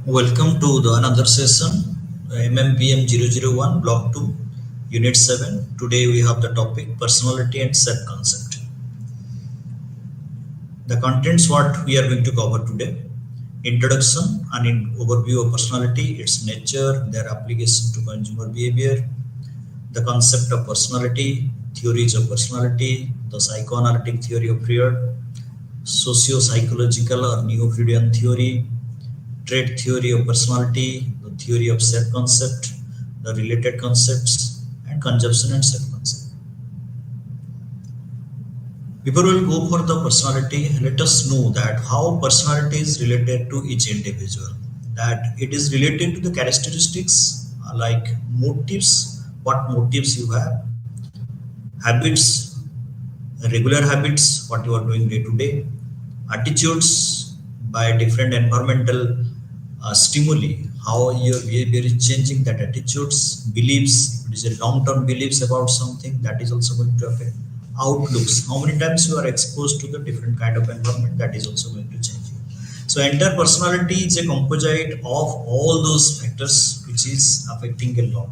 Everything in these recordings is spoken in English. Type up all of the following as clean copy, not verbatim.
Welcome to the another session, MMPM 001 Block 2, Unit 7. Today we have the topic personality and self-concept. The contents what we are going to cover today: introduction and overview of personality, its nature, their application to consumer behavior, the concept of personality, theories of personality, the psychoanalytic theory of Freud, socio-psychological or neo-Freudian theory, trait theory of personality, the theory of self-concept, the related concepts, and consumption and self-concept. Before we go for the personality, let us know that how personality is related to each individual. That it is related to the characteristics like motives, what motives you have, habits, regular habits, what you are doing day to day, attitudes by different environmental stimuli, how your behavior is changing, that attitudes, beliefs, it is a long-term beliefs about something that is also going to affect outlooks. How many times you are exposed to the different kind of environment that is also going to change you. So entire personality is a composite of all those factors which is affecting a lot.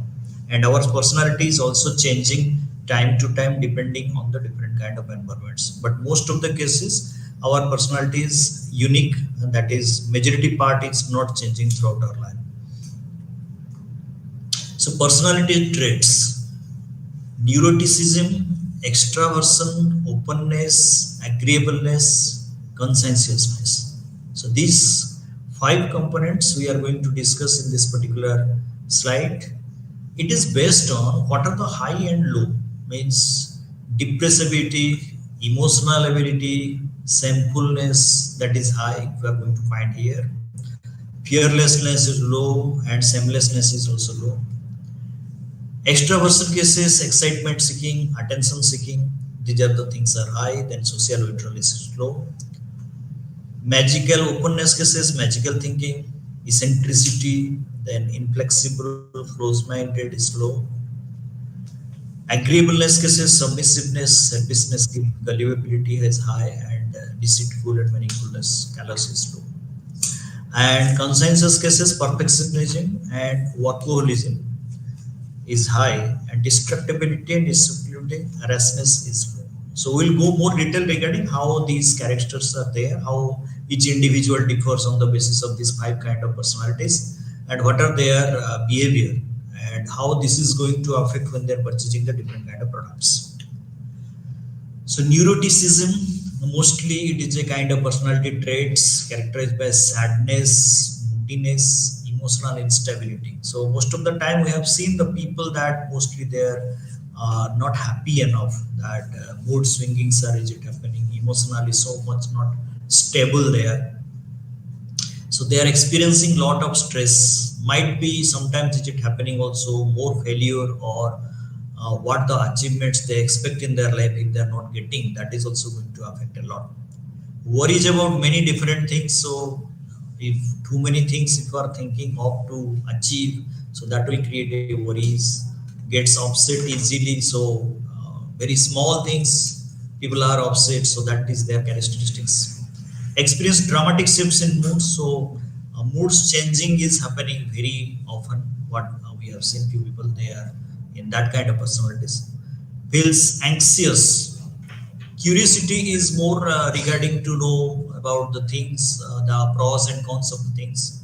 And our personality is also changing time to time depending on the different kind of environments. But most of the cases, our personality is unique, and that is majority part is not changing throughout our life. So personality traits: neuroticism, extraversion, openness, agreeableness, conscientiousness. So these five components we are going to discuss in this particular slide. It is based on what are the high and low, means depressibility, emotional ability, shamefulness, that is high, we are going to find here. Fearlessness is low and shamelessness is also low. Extraversion cases, excitement seeking, attention seeking, these are the things are high, then social withdrawal is low. Magical openness cases, magical thinking, eccentricity, then inflexible, close-minded is low. Agreeableness cases, submissiveness, selfishness, gullibility is high, and deceitful and manipulous, callous is low. And conscientious cases, perfectionism and workaholism is high, and destructibility and destructibility, harassment is low. So we'll go more detail regarding how these characters are there, how each individual differs on the basis of these five kind of personalities, and what are their behavior, and how this is going to affect when they're purchasing the different kind of products. So neuroticism, mostly it is a kind of personality traits characterized by sadness, moodiness, emotional instability. So most of the time we have seen the people that mostly they're not happy enough, that mood swingings are is it happening, emotionally so much not stable there. So they are experiencing lot of stress, might be sometimes is it happening also more failure, or what the achievements they expect in their life if they are not getting, that is also going to affect a lot. Worries about many different things. So if too many things if you are thinking of to achieve, so that will create a worries. Gets upset easily, so very small things people are upset, so that is their characteristics. Experience dramatic shifts in mood, so moods changing is happening very often. What we have seen few people they are in that kind of personalities. Feels anxious. Curiosity is more regarding to know about the things, the pros and cons of the things.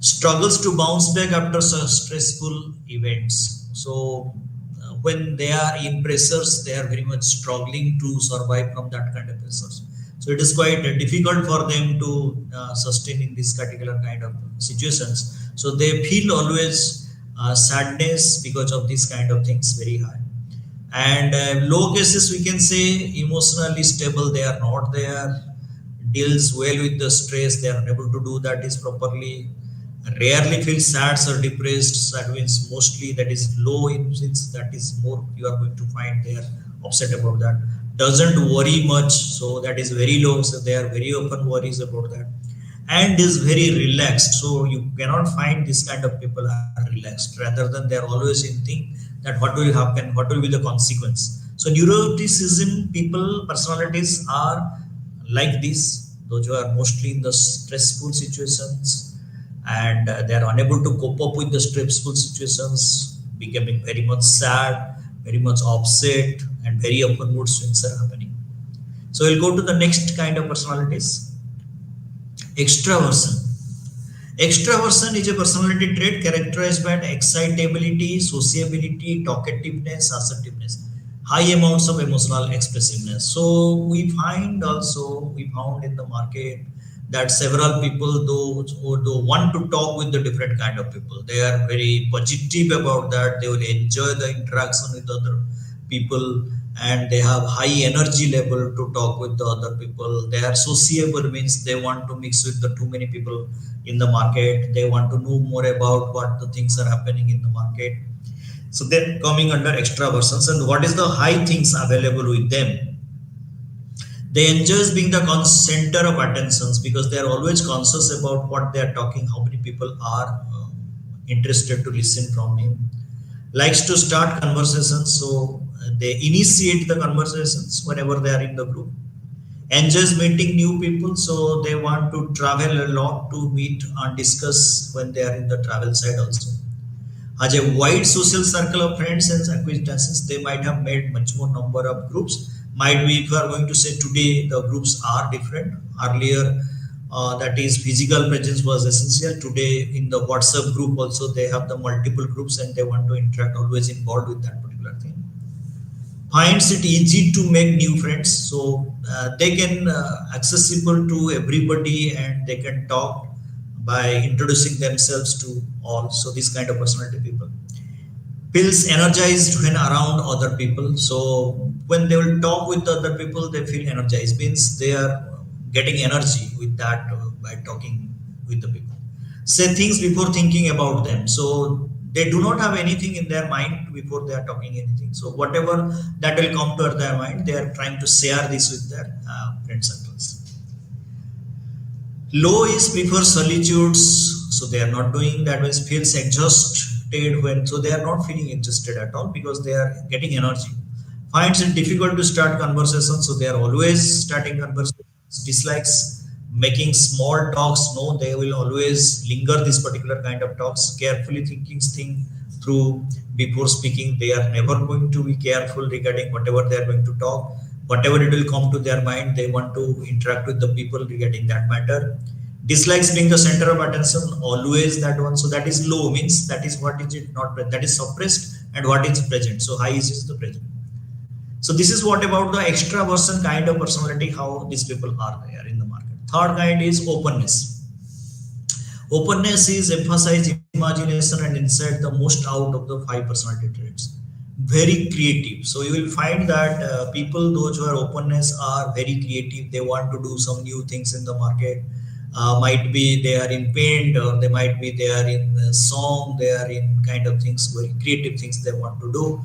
Struggles to bounce back after stressful events. So when they are in pressures, they are very much struggling to survive from that kind of pressures. So it is quite difficult for them to sustain in this particular kind of situations. So they feel always sadness because of this kind of things very high. And low cases we can say emotionally stable, they are not there, deals well with the stress, they are unable to do that is properly, rarely feel sad or depressed, that means mostly that is low in, since that is more you are going to find they are upset about that. Doesn't worry much, so that is very low, so they are very open worries about that. And is very relaxed, so you cannot find this kind of people are relaxed, rather than they are always in think that what will happen, what will be the consequence. So neuroticism people personalities are like this, those who are mostly in the stressful situations, and they are unable to cope up with the stressful situations, becoming very much sad, very much upset, and very often mood swings are happening. So we'll go to the next kind of personalities. Extraversion. Extraversion is a personality trait characterized by excitability, sociability, talkativeness, assertiveness, high amounts of emotional expressiveness. So we found in the market that several people who want to talk with the different kind of people. They are very positive about that. They will enjoy the interaction with other people, and they have high energy level to talk with the other people. They are sociable, means they want to mix with the too many people in the market. They want to know more about what the things are happening in the market. So they're coming under extraversions. And what is the high things available with them? They enjoy being the center of attentions because they are always conscious about what they are talking, how many people are interested to listen from him. Likes to start conversations, so they initiate the conversations whenever they are in the group. Enjoys meeting new people, so they want to travel a lot to meet and discuss when they are in the travel side also. Has a wide social circle of friends and acquaintances. They might have made much more number of groups. Might be, if you are going to say today, the groups are different. Earlier, that is physical presence was essential. Today, in the WhatsApp group also, they have the multiple groups and they want to interact, always involved with that particular thing. Finds it easy to make new friends, so they can accessible to everybody and they can talk by introducing themselves to all. So this kind of personality people feels energized when around other people. So when they will talk with other people, they feel energized, means they are getting energy with that by talking with the people. Say things before thinking about them, so they do not have anything in their mind before they are talking anything. So whatever that will come to their mind, they are trying to share this with their friend circles. Low is prefer solitudes, so they are not doing that, means feels exhausted when, so they are not feeling exhausted at all because they are getting energy. Finds it difficult to start conversations, so they are always starting conversations. Dislikes making small talks, no, they will always linger this particular kind of talks. Carefully thinking thing through before speaking, they are never going to be careful regarding whatever they are going to talk. Whatever it will come to their mind, they want to interact with the people regarding that matter. Dislikes being the center of attention, always that one. So that is low, means that is what is it not, that is suppressed, and what is present. So high is the present. So this is what about the extraversion kind of personality, how these people are there in the market. Third kind is openness. Openness is emphasize imagination and insight the most out of the five personality traits. Very creative. So you will find that people, those who are openness, are very creative. They want to do some new things in the market. Might be they are in paint, or they might be they are in song, they are in kind of things, very creative things they want to do.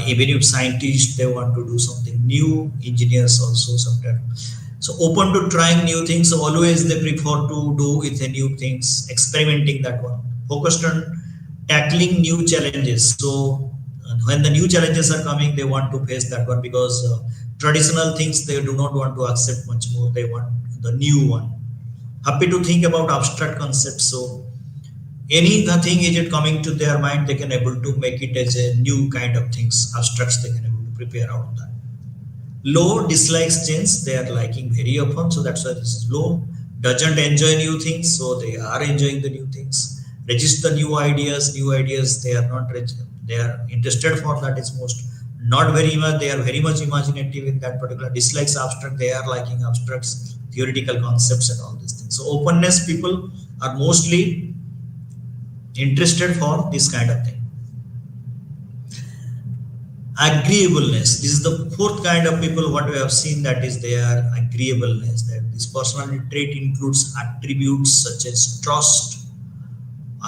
Even if scientists, they want to do something new. Engineers also sometimes. So open to trying new things. So always they prefer to do with the new things, experimenting that one. Focused on tackling new challenges. So when the new challenges are coming, they want to face that one because traditional things they do not want to accept much more. They want the new one. Happy to think about abstract concepts. So anything is it coming to their mind, they can able to make it as a new kind of things, abstracts they can able to prepare out of that. Low dislikes change, they are liking very often, so that's why this is low. Doesn't enjoy new things, so they are enjoying the new things. Resist the new ideas they are not they are interested for that is most. Not very much, they are very much imaginative in that particular. Dislikes abstract, they are liking abstracts, theoretical concepts and all these things. So openness people are mostly interested for this kind of thing. Agreeableness, this is the fourth kind of people what we have seen, that is their agreeableness. That this personality trait includes attributes such as trust,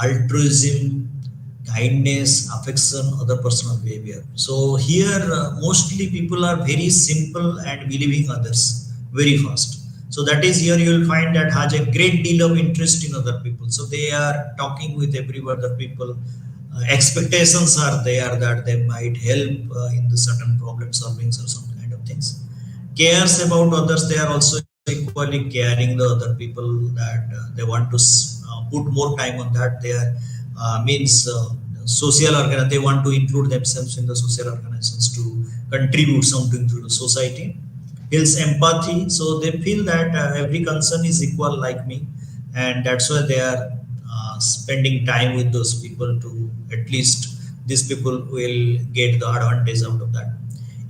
altruism, kindness, affection, other personal behavior. So here mostly people are very simple and believing others very fast. So that is here you will find that has a great deal of interest in other people. So they are talking with every other people. Expectations are there that they might help in the certain problem solvings or some kind of things. Cares about others, they are also equally caring the other people, that they want to put more time on that. They are means social organ. They want to include themselves in the social organizations to contribute something to the society. Feels empathy, so they feel that every concern is equal like me, and that's why they are spending time with those people to at least these people will get the advantage out of that.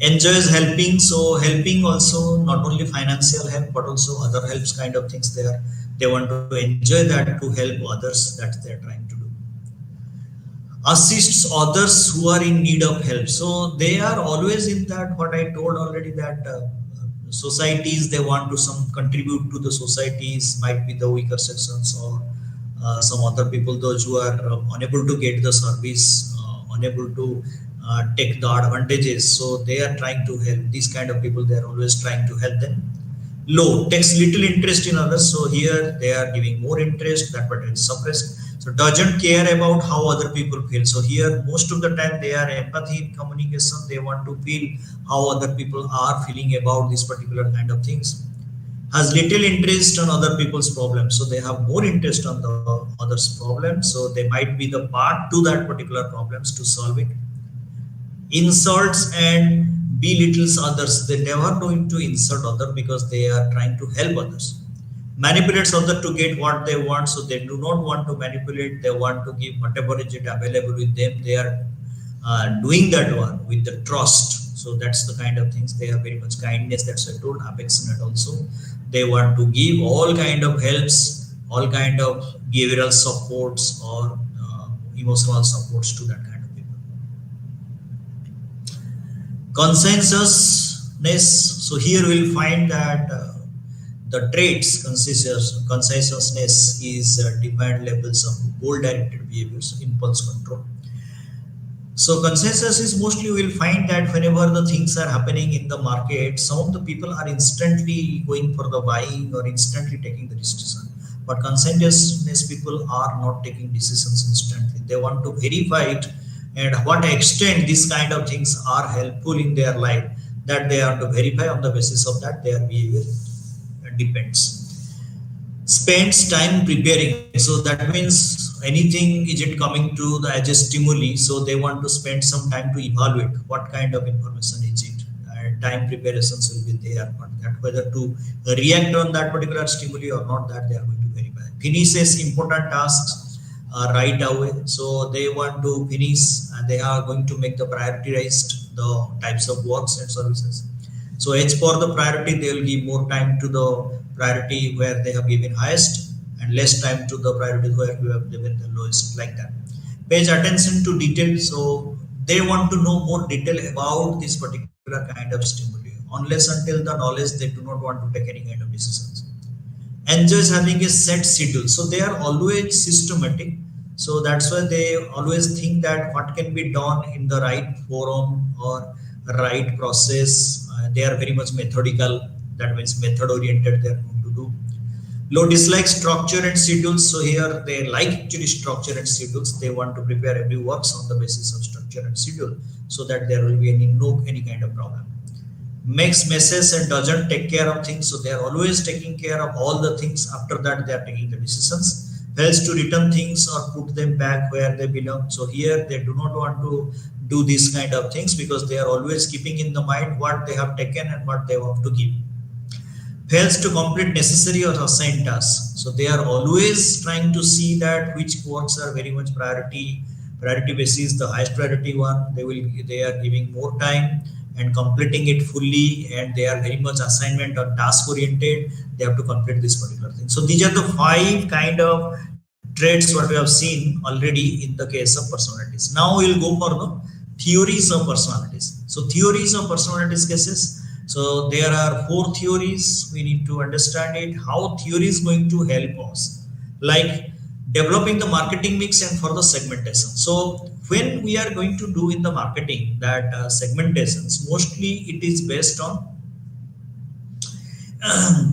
Enjoys helping, so helping also not only financial help but also other helps kind of things there. They want to enjoy that to help others that they're trying to do. Assists others who are in need of help, so they are always in that what I told already, that societies they want to some contribute to the societies, might be the weaker sections or some other people, those who are unable to get the service, unable to take the advantages, so they are trying to help these kind of people. They are always trying to help them. Low, takes little interest in others, so here they are giving more interest, that but is suppressed. So doesn't care about how other people feel, so here most of the time they are empathy in communication. They want to feel how other people are feeling about this particular kind of things. Has little interest on other people's problems, so they have more interest on the others problems, so they might be the part to that particular problems to solve it. Insults and belittles others. They never going to insult others because they are trying to help others. Manipulates others to get what they want, so they do not want to manipulate. They want to give whatever is it available with them. They are doing that one with the trust. So that's the kind of things. They have very much kindness. That's I told affectionate also. They want to give all kind of helps, all kind of behavioral supports or emotional supports to that kind of people. Conscientiousness, so here we'll find that the traits conscientiousness is defined levels of goal directed behaviors, impulse control. So consensus is mostly we'll find that whenever the things are happening in the market, some of the people are instantly going for the buying or instantly taking the decision. But conscientiousness people are not taking decisions instantly. They want to verify it and what extent these kind of things are helpful in their life, that they have to verify. On the basis of that their behavior depends. Spends time preparing, so that means anything is it coming to the as a stimuli, so they want to spend some time to evaluate what kind of information is it, and time preparations will be there, but that whether to react on that particular stimuli or not, that they are going to verify. Finishes important tasks right away, so they want to finish and they are going to make the prioritized the types of works and services. So as for the priority, they will give more time to the priority where they have given highest and less time to the priority where you have given the lowest, like that. Pays attention to detail. So they want to know more detail about this particular kind of stimuli. Unless until the knowledge, they do not want to take any kind of decisions. Enjoys having a set schedule. So they are always systematic. So that's why they always think that what can be done in the right forum or right process. They are very much methodical. That means method oriented. They are going to do. Low dislike structure and schedules. So here they like actually structure and schedules. They want to prepare every works on the basis of structure and schedule, so that there will be any kind of problem. Makes messes and doesn't take care of things. So they are always taking care of all the things. After that, they are taking the decisions. Fails to return things or put them back where they belong. So here they do not want to do these kind of things because they are always keeping in the mind what they have taken and what they want to give. Fails to complete necessary or assigned tasks. So they are always trying to see that which works are very much priority basis, the highest priority one. They are giving more time and completing it fully, and they are very much assignment or task oriented. They have to complete this particular thing. So these are the 5 kind of traits what we have seen already in the case of personalities. Now we will go for the theories of personalities. So theories of personalities cases. So there are 4 theories. We need to understand it. How theory is going to help us, like developing the marketing mix and for the segmentation. So when we are going to do in the marketing that segmentations, mostly it is based on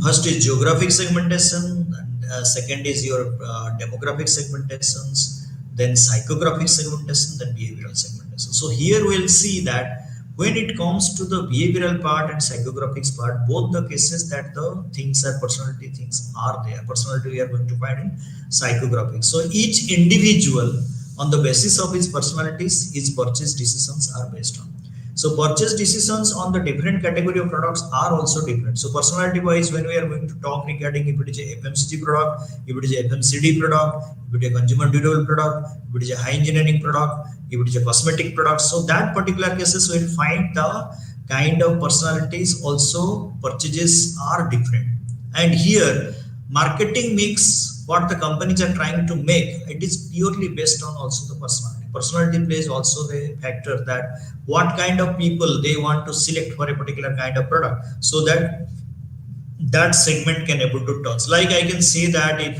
first is geographic segmentation, and, second is your demographic segmentations, then psychographic segmentation, then behavioral segmentation. So here we'll see that When it comes to the behavioral part and psychographics part, both the cases that the things are personality things are there. Personality we are going to find in psychographics. So each individual, on the basis of his personalities, his purchase decisions are based on. So purchase decisions on the different category of products are also different. So personality wise, when we are going to talk regarding if it is a FMCG product, if it is a FMCD product, if it is a consumer durable product, if it is a high engineering product, if it is a cosmetic product, so that particular cases will find the kind of personalities also purchases are different. And here marketing mix what the companies are trying to make, it is purely based on also the personality plays also the factor that what kind of people they want to select for a particular kind of product, so that that segment can able to touch. Like I can say that if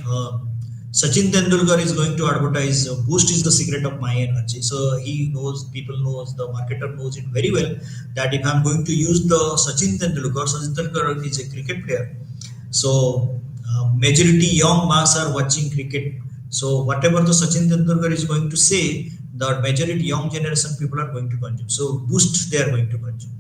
Sachin Tendulkar is going to advertise Boost is the secret of my energy. So he knows, people knows, the marketer knows it very well that if I'm going to use the Sachin Tendulkar is a cricket player. So majority young mass are watching cricket. So whatever the Sachin Tendulkar is going to say, the majority young generation people are going to consume. So Boost they are going to consume.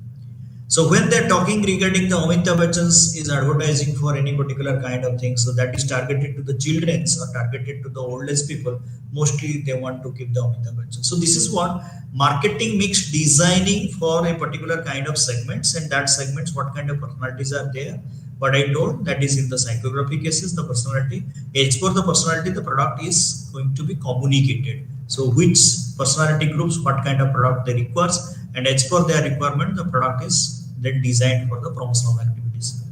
So when they're talking regarding the Amitabh Bachchan's is advertising for any particular kind of thing, so that is targeted to the childrens or targeted to the oldest people. Mostly they want to keep the Amitabh Bachchan. So this is what marketing mix designing for a particular kind of segments, and that segments what kind of personalities are there. What I told that is in the psychography cases, the personality. As per the personality, the product is going to be communicated. So which personality groups, what kind of product they requires, and as per their requirement, the product is then designed for the promotional activities.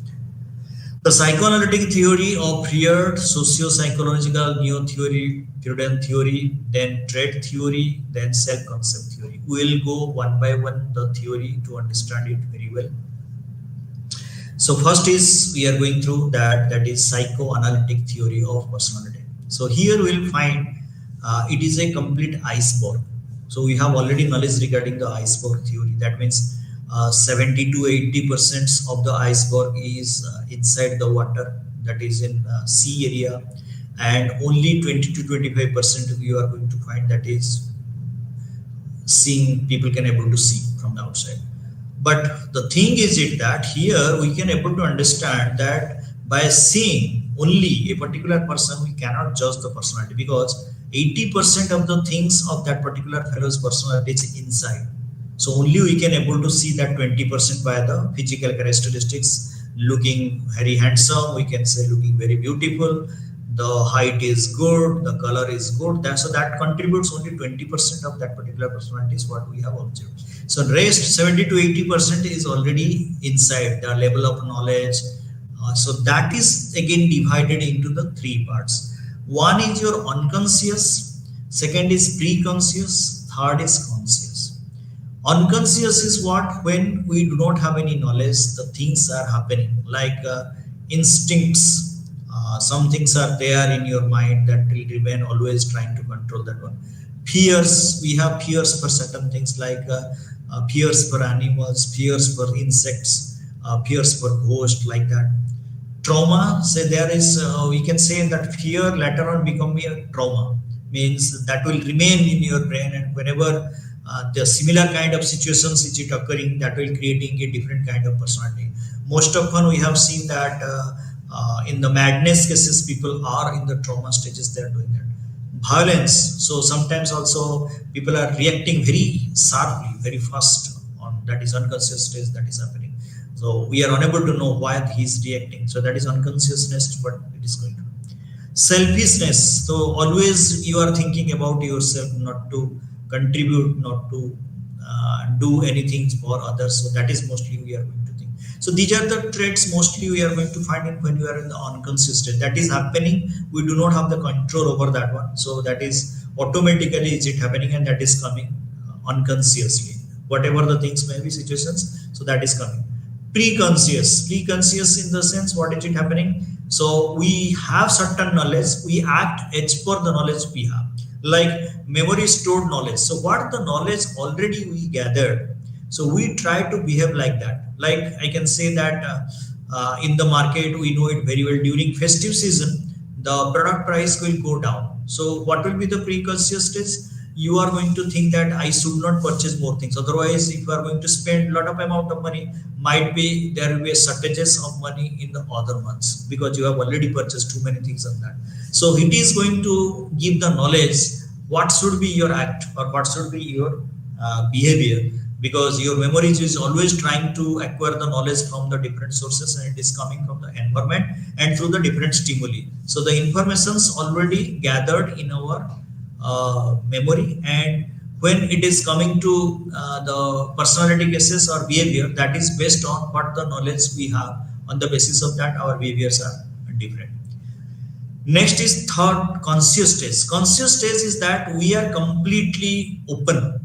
The psychoanalytic theory of Freud, socio-psychological neo-theory, Freudian theory, then trait theory, then self-concept theory. We will go one by one the theory to understand it very well. So first is we are going through that is psychoanalytic theory of personality. So here we'll find it is a complete iceberg. So we have already knowledge regarding the iceberg theory. That means 70 to 80% of the iceberg is inside the water, that is in sea area, and only 20 to 25% you are going to find that is seeing, people can able to see from the outside. But the thing is it that here we can able to understand that by seeing only a particular person, we cannot judge the personality, because 80% of the things of that particular fellow's personality is inside. So only we can able to see that 20% by the physical characteristics, looking very handsome, we can say looking very beautiful, the height is good, the color is good. So that contributes only 20% of that particular personality is what we have observed. So rest 70 to 80% is already inside the level of knowledge. So that is again divided into the three parts. One is your unconscious, second is pre-conscious, third is conscious. Unconscious is what, when we do not have any knowledge, the things are happening like instincts. Some things are there in your mind that will remain always trying to control that one. Fears, we have fears for certain things like fears for animals, fears for insects, fears for ghosts, like that. Trauma, say there is, we can say that fear later on become a trauma, means that will remain in your brain, and whenever the similar kind of situations is it occurring, that will creating a different kind of personality. Most often we have seen that in the madness cases, people are in the trauma stages, they are doing that. Violence, so sometimes also people are reacting very sharply, very fast on, that is unconscious stage that is happening. So we are unable to know why he is reacting. So that is unconsciousness, what it is going to be. Selfishness, so always you are thinking about yourself, not to contribute, not to do anything for others. So that is mostly we are going to think. So these are the traits mostly we are going to find it when you are in the unconscious state. That is happening. We do not have the control over that one. So that is automatically is it happening, and that is coming unconsciously. Whatever the things may be situations, so that is coming. Pre-conscious in the sense, what is it happening? So we have certain knowledge, we act as per the knowledge we have, like memory stored knowledge. So what the knowledge already we gathered, so we try to behave like that. Like I can say that in the market, we know it very well, during festive season the product price will go down. So what will be the pre-conscious stage? you are going to think that I should not purchase more things. Otherwise, if you are going to spend a lot of amount of money, might be there will be a shortages of money in the other months because you have already purchased too many things on that. So it is going to give the knowledge what should be your act or what should be your behavior, because your memory is always trying to acquire the knowledge from the different sources, and it is coming from the environment and through the different stimuli. So the informations already gathered in our memory, and when it is coming to the personality cases or behavior, that is based on what the knowledge we have. On the basis of that, our behaviors are different. Next is third, conscious stage. Conscious stage is that we are completely open,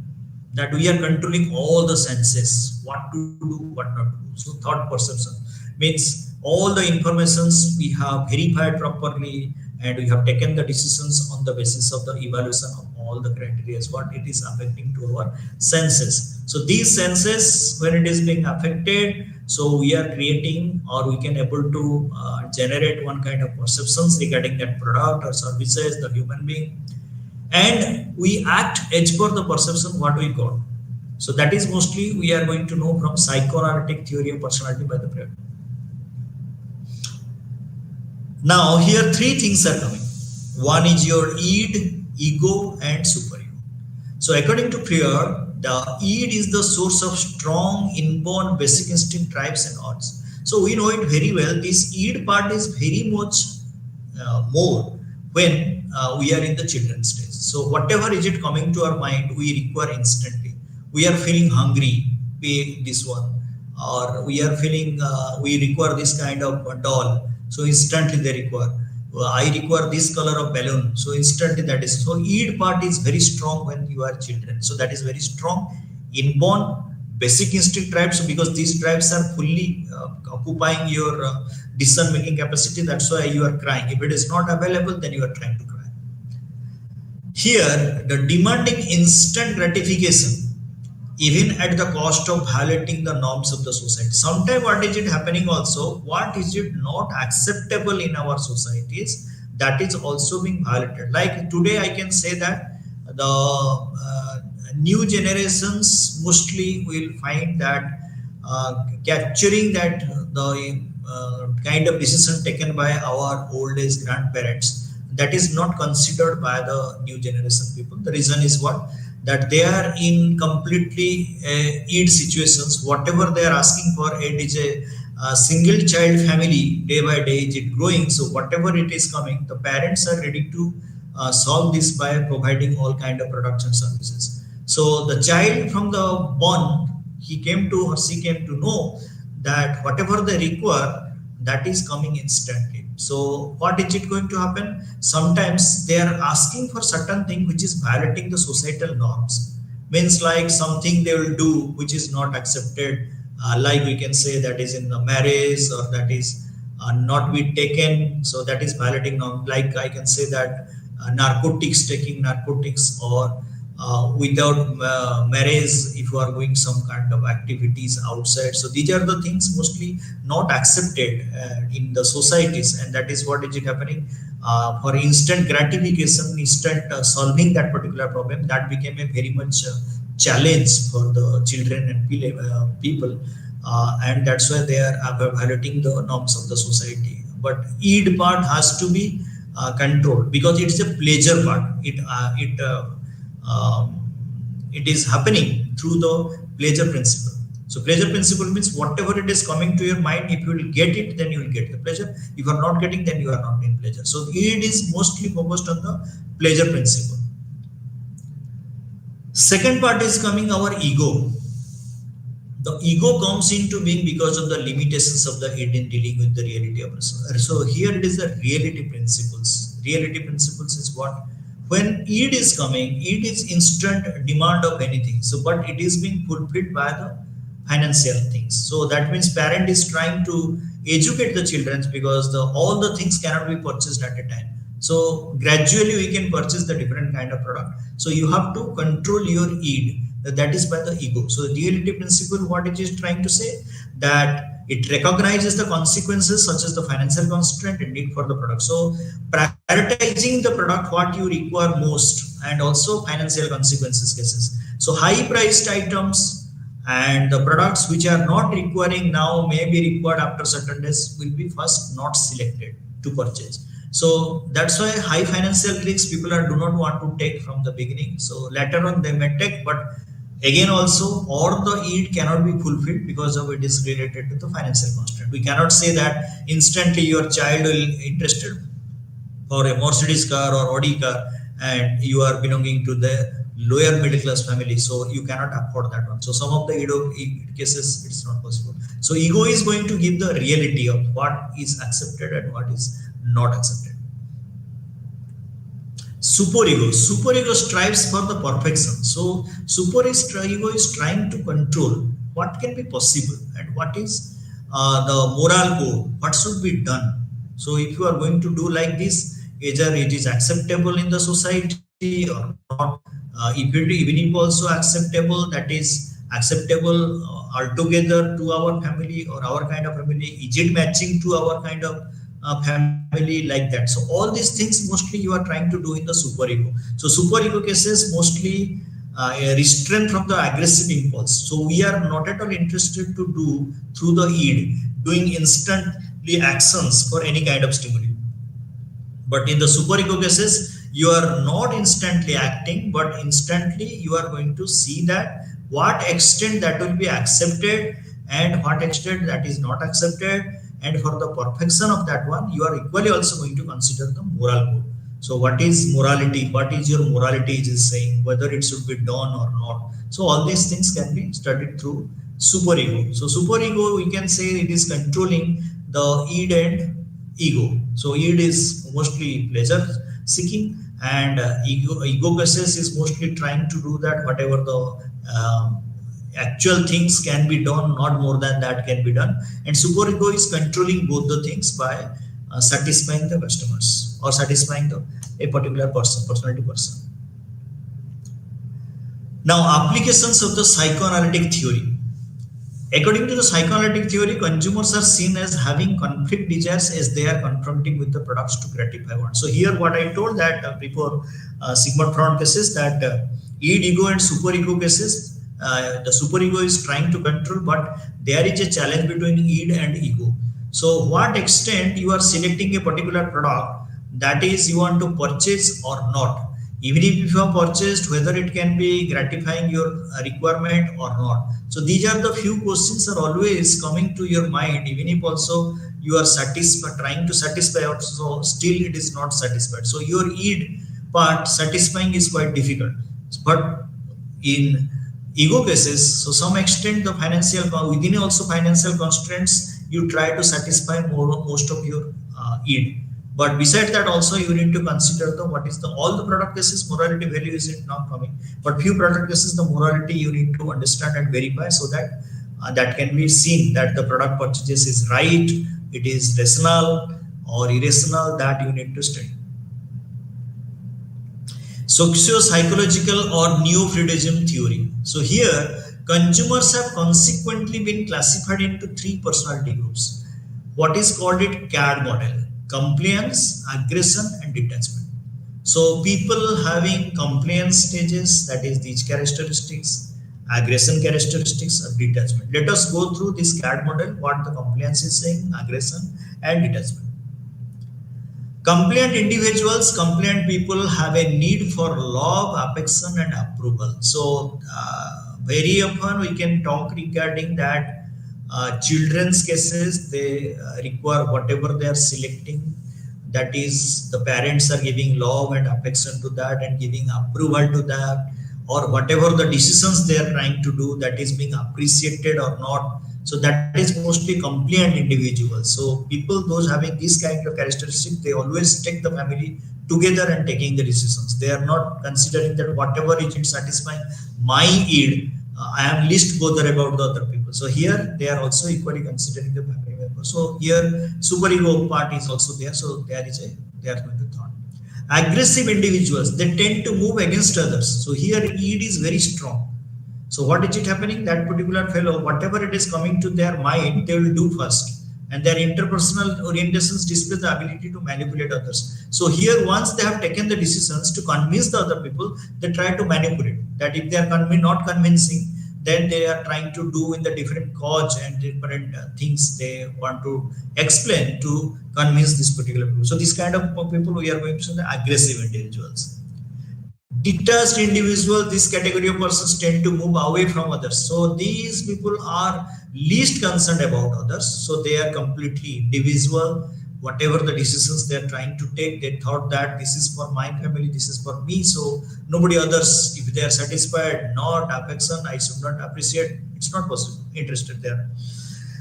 that we are controlling all the senses, what to do, what not to do. So thought perception means all the informations we have verified properly, and we have taken the decisions on the basis of the evaluation of all the criteria, what it is affecting to our senses. So these senses, when it is being affected, so we are creating, or we can able to generate one kind of perceptions regarding that product or services, the human being, and we act as per the perception what we got. So that is mostly we are going to know from psychoanalytic theory of personality by the Freud. Now here three things are coming. One is your id, ego, and superego. So according to Freud, the id is the source of strong inborn basic instinct, drives, and odds. So we know it very well. This id part is very much more when we are in the children's stage. So whatever is it coming to our mind, we require instantly. We are feeling hungry, pay this one, or we are feeling we require this kind of doll, so instantly they require. I require this color of balloon, so instantly that is. So id part is very strong when you are children. So that is very strong inborn basic instinct drives. So because these drives are fully occupying your decision making capacity, that's why you are crying. If it is not available, then you are trying to cry. Here, the demanding instant gratification, even at the cost of violating the norms of the society. Sometimes what is it happening also, what is it not acceptable in our societies, that is also being violated. Like today I can say that the new generations mostly will find that capturing that the kind of decision taken by our old age grandparents, that is not considered by the new generation people. The reason is what? That they are in completely id situations. Whatever they are asking for, it is a single child family, day by day is it growing. So whatever it is coming, the parents are ready to solve this by providing all kind of production services. So the child from the born, he came to or she came to know that whatever they require, that is coming instantly. So what is it going to happen? Sometimes they are asking for certain thing which is violating the societal norms. Means like something they will do which is not accepted, like we can say that is in the marriage, or that is not be taken. So that is violating norm. Like I can say that narcotics, taking narcotics, or without marriage, if you are doing some kind of activities outside. So these are the things mostly not accepted in the societies, and that is what is happening. For instant gratification, instant solving that particular problem, that became a very much challenge for the children and people, and that's why they are violating the norms of the society. But id part has to be controlled, because it's a pleasure part. It is happening through the pleasure principle. So pleasure principle means whatever it is coming to your mind, if you will get it, then you will get the pleasure. If you are not getting, then you are not in pleasure. So it is mostly focused on the pleasure principle. Second part is coming our ego. The ego comes into being because of the limitations of the id in dealing with the reality of us. So here it is the reality principles. Reality principles is what? When id is coming, id is instant demand of anything. So, but it is being fulfilled by the financial things. So that means parent is trying to educate the children, because all the things cannot be purchased at a time. So gradually we can purchase the different kind of product. So you have to control your id. That is by the ego. So the reality principle, what it is trying to say, that It recognizes the consequences such as the financial constraint and need for the product. So prioritizing the product what you require most, and also financial consequences cases. So high priced items and the products which are not requiring now may be required after certain days will be first not selected to purchase. So that's why high financial risks people are do not want to take from the beginning. So later on they may take, but again also or the need cannot be fulfilled because of it is related to the financial constraint. We cannot say that instantly your child will interested for a Mercedes car or Audi car, and you are belonging to the lower middle class family, so you cannot afford that one. So some of the cases it's not possible. So ego is going to give the reality of what is accepted and what is not accepted. Superego strives for the perfection. So ego is trying to control what can be possible and what is the moral code, what should be done. So if you are going to do like this, either it is acceptable in the society or not. If it even if also acceptable, that is acceptable altogether to our family or our kind of family. Is it matching to our kind of family, like that? So all these things mostly you are trying to do in the superego. So superego cases mostly a restraint from the aggressive impulse. So we are not at all interested to do through the id doing instantly actions for any kind of stimuli. But in the superego cases, you are not instantly acting, but instantly you are going to see that what extent that will be accepted and what extent that is not accepted. And for the perfection of that one, you are equally also going to consider the moral code. So what is morality? What is your morality is saying, whether it should be done or not. So all these things can be studied through superego. So superego, we can say it is controlling the id and ego. So id is mostly pleasure seeking, and ego cases is mostly trying to do that whatever the actual things can be done, not more than that can be done. And superego is controlling both the things by satisfying the customers or satisfying a particular personality person. Now, applications of the psychoanalytic theory. According to the psychoanalytic theory, consumers are seen as having conflict desires as they are confronting with the products to gratify wants. So here what I told that before Sigmund Freud cases, that id, ego and superego cases, the superego is trying to control, but there is a challenge between id and ego. So what extent you are selecting a particular product, that is you want to purchase or not. Even if you have purchased, whether it can be gratifying your requirement or not. So these are the few questions are always coming to your mind, even if also you are satisfied, trying to satisfy also, still it is not satisfied. So your id part satisfying is quite difficult. But in ego cases, so some extent the financial, within also financial constraints, you try to satisfy most of your id. But besides that also you need to consider the what is the all the product cases morality value is it not coming, but few product cases the morality you need to understand and verify, so that that can be seen that the product purchase is right, it is rational or irrational, that you need to study. Socio-psychological or neo-Freudism theory. So here consumers have consequently been classified into three personality groups. What is called it CAD model: compliance, aggression and detachment. So people having compliance stages, that is these characteristics, aggression characteristics of detachment. Let us go through this CAD model, what the compliance is saying, aggression and detachment. Compliant individuals, compliant people have a need for love, affection and approval. So very often we can talk regarding that children's cases, they require whatever they are selecting, that is the parents are giving love and affection to that and giving approval to that, or whatever the decisions they are trying to do, that is being appreciated or not. So that is mostly compliant individuals. So people those having this kind of characteristic, they always take the family together and taking the decisions. They are not considering that whatever is satisfying my id, I am least bothered about the other people. So here they are also equally considering the family member. So here superego part is also there. So there is they are going to thought. Aggressive individuals, they tend to move against others. So here id is very strong. So what is it happening? That particular fellow, whatever it is coming to their mind, they will do first. And their interpersonal orientations display the ability to manipulate others. So here, once they have taken the decisions to convince the other people, they try to manipulate. That if they are not convincing, then they are trying to do in the different cause and different things they want to explain to convince this particular people. So this kind of people we are going to say the aggressive individuals. Detached individual, this category of persons tend to move away from others. So these people are least concerned about others. So they are completely individual. Whatever the decisions they are trying to take, they thought that this is for my family, this is for me. So nobody others, if they are satisfied, not affection, I should not appreciate. It's not possible. Interested there.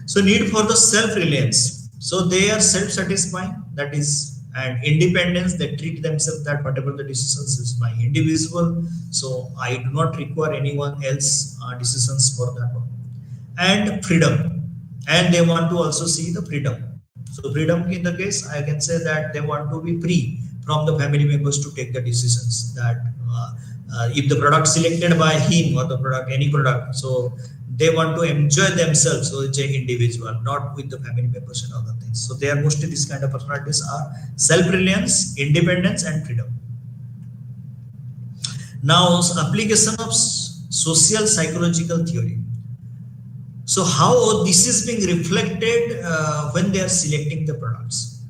So need for the self-reliance. So they are self-satisfying. That is, and independence, they treat themselves that whatever the decisions is my individual, so I do not require anyone else decisions for that one. And freedom, and they want to also see the freedom. So freedom in the case, I can say that they want to be free from the family members to take the decisions that if the product selected by him or the product, any product, so they want to enjoy themselves. So it's an individual, not with the family members and other things. So they are mostly this kind of personalities are self-reliance, independence, and freedom. Now, application of social psychological theory. So how this is being reflected when they are selecting the products.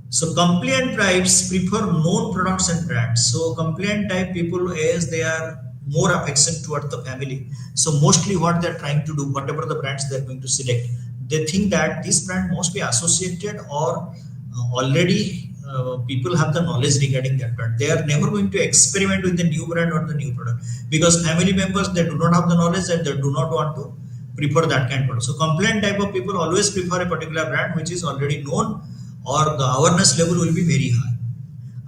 So compliant types prefer known products and brands. So compliant type people, as they are more affection towards the family. So mostly what they're trying to do, whatever the brands they're going to select, they think that this brand must be associated or already people have the knowledge regarding that brand. They are never going to experiment with the new brand or the new product because family members, they do not have the knowledge and they do not want to prefer that kind of product. So compliant type of people always prefer a particular brand which is already known or the awareness level will be very high.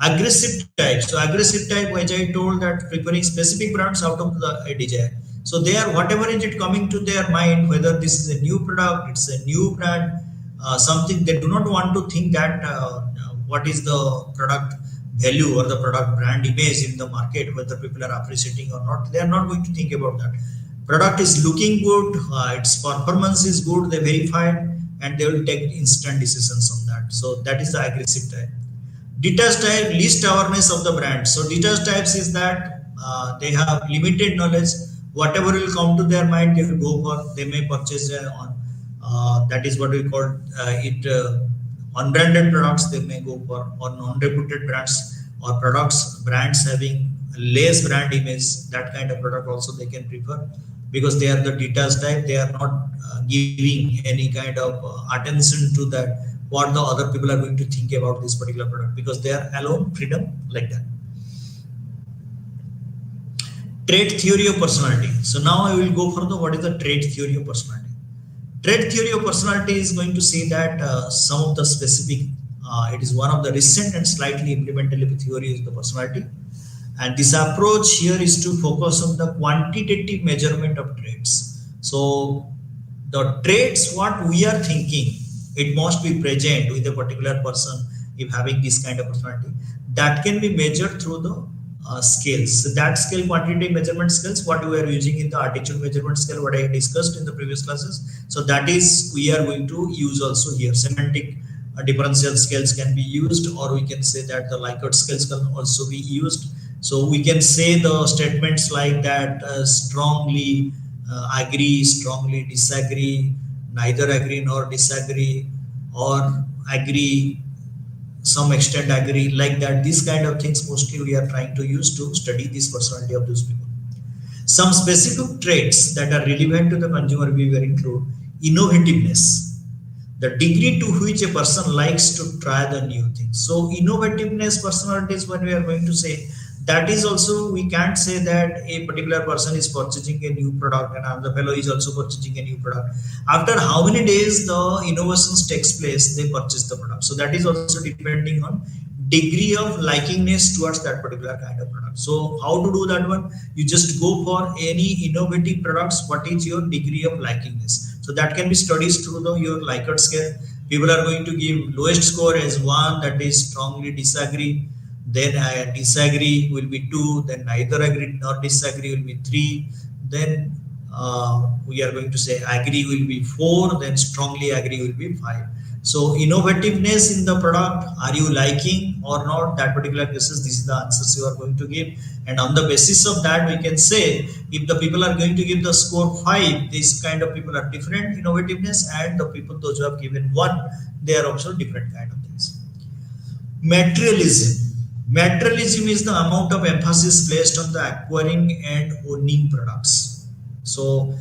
Aggressive type. So aggressive type, as I told, that preferring specific brands out of the a desire. So they are whatever is it coming to their mind, whether this is a new product, it's a new brand, something they do not want to think that what is the product value or the product brand image in the market, whether people are appreciating or not. They are not going to think about that. Product is looking good, its performance is good, they verified, and they will take instant decisions on that. So that is the aggressive type. Detached type, least awareness of the brand. So detached types is that they have limited knowledge. Whatever will come to their mind, they will go for. They may purchase on. That is what we call it. Unbranded products they may go for, or non-reputed brands or products brands having less brand image. That kind of product also they can prefer because they are the detached type. They are not giving any kind of attention to that what the other people are going to think about this particular product because they are alone, freedom, like that. Trait theory of personality. So now I will go for the what is the trait theory of personality. Trait theory of personality is going to say that some of the specific, it is one of the recent and slightly implementable theory is the personality. And this approach here is to focus on the quantitative measurement of traits. So the traits, what we are thinking, it must be present with a particular person if having this kind of personality. That can be measured through the scales. So that scale, quantitative measurement scales, what we are using in the attitude measurement scale, what I discussed in the previous classes. So that is we are going to use also here. Semantic differential scales can be used, or we can say that the Likert scales can also be used. So we can say the statements like that strongly agree, strongly disagree, neither agree nor disagree, or agree, some extent agree, like that. These kind of things mostly we are trying to use to study this personality of those people. Some specific traits that are relevant to the consumer behavior include innovativeness, the degree to which a person likes to try the new things. So innovativeness personalities, when we are going to say, that is also, we can't say that a particular person is purchasing a new product and another fellow is also purchasing a new product. After how many days the innovations takes place, they purchase the product. So that is also depending on degree of likingness towards that particular kind of product. So how to do that one? You just go for any innovative products. What is your degree of likingness? So that can be studied through your Likert scale. People are going to give lowest score as 1, that is strongly disagree. Then I disagree will be 2, then neither agree nor disagree will be 3, then we are going to say agree will be 4, then strongly agree will be 5. So innovativeness in the product, are you liking or not that particular cases, this is the answers you are going to give. And on the basis of that we can say if the people are going to give the score 5, this kind of people are different innovativeness, and the people those who have given 1, they are also different kind of things. Materialism. Materialism is the amount of emphasis placed on the acquiring and owning products. So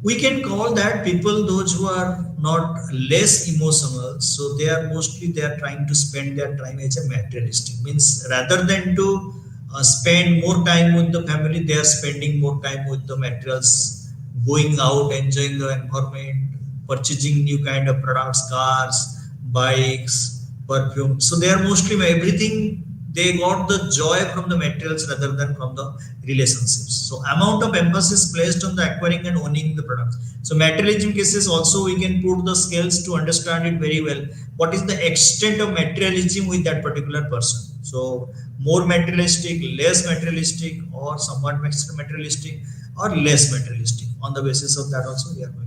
we can call that people those who are not less emotional. So they are mostly they are trying to spend their time as a materialistic. Means rather than to spend more time with the family, they are spending more time with the materials, going out, enjoying the environment, purchasing new kind of products, cars, bikes, perfume. So they are mostly everything they got the joy from the materials rather than from the relationships. So amount of emphasis placed on the acquiring and owning the products. So materialism cases also we can put the scales to understand it very well. What is the extent of materialism with that particular person? So more materialistic, less materialistic, or somewhat materialistic, or less materialistic. On the basis of that also we are going to.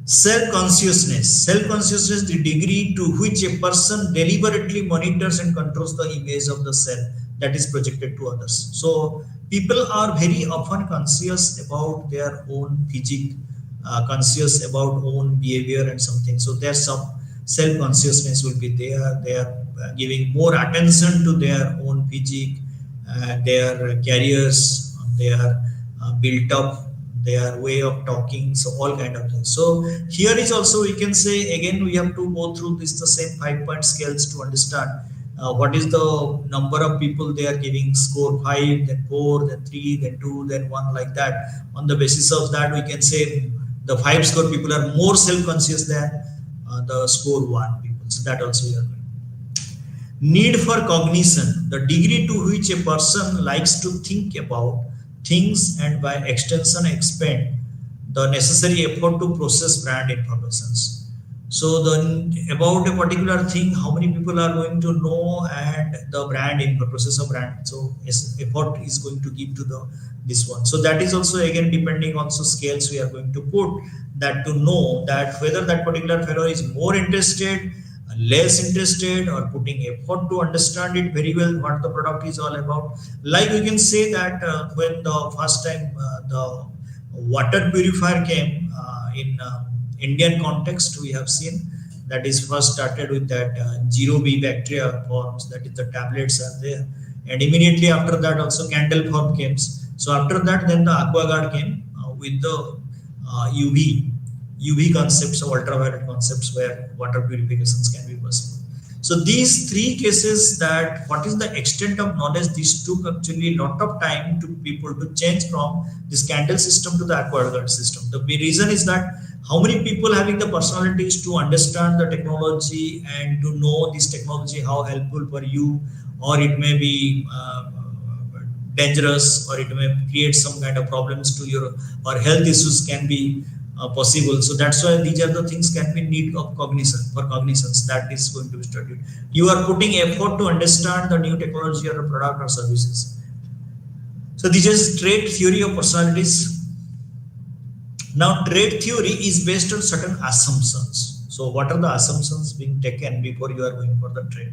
Self-consciousness. Self-consciousness, the degree to which a person deliberately monitors and controls the image of the self that is projected to others. So people are very often conscious about their own physique, conscious about own behavior and something. So there's some self-consciousness will be there. They are giving more attention to their own physique, their careers, their built up, their way of talking, so all kind of things. So here is also we can say again we have to go through this the same 5-point scales to understand what is the number of people they are giving score 5, then 4, then 3, then 2, then 1, like that. On the basis of that we can say the 5 score people are more self-conscious than the score 1 people. So that also we are going. Need for cognition, the degree to which a person likes to think about things and by extension expend the necessary effort to process brand informations. So the about a particular thing, how many people are going to know, and the brand in the process of brand. So effort is going to give to the this one. So that is also again depending on so scales we are going to put that to know that whether that particular fellow is more interested, less interested, or putting effort to understand it very well what the product is all about. Like we can say that when the first time the water purifier came in Indian context, we have seen that is first started with that zero B bacteria forms, that is the tablets are there, and immediately after that also candle form came. So after that then the aquaguard came with the UV concepts or ultraviolet concepts where water purifications can be possible. So these 3 cases, that what is the extent of knowledge, this took actually a lot of time to people to change from this candle system to the aquaguard system. The reason is that how many people having the personalities to understand the technology and to know this technology, how helpful for you, or it may be dangerous, or it may create some kind of problems to your, or health issues can be possible. So that's why these are the things can be need of cognition, for cognitions that is going to be studied. You are putting effort to understand the new technology or a product or services. So this is trait theory of personalities. Now trait theory is based on certain assumptions. So what are the assumptions being taken before you are going for the trait?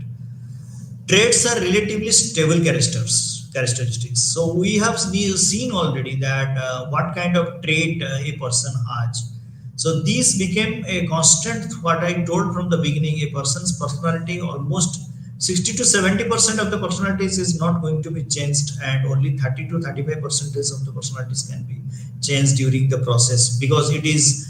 Traits are relatively stable characteristics. So we have seen already that what kind of trait a person has. So this became a constant, what I told from the beginning, a person's personality, almost 60 to 70% of the personalities is not going to be changed, and only 30 to 35% of the personalities can be changed during the process, because it is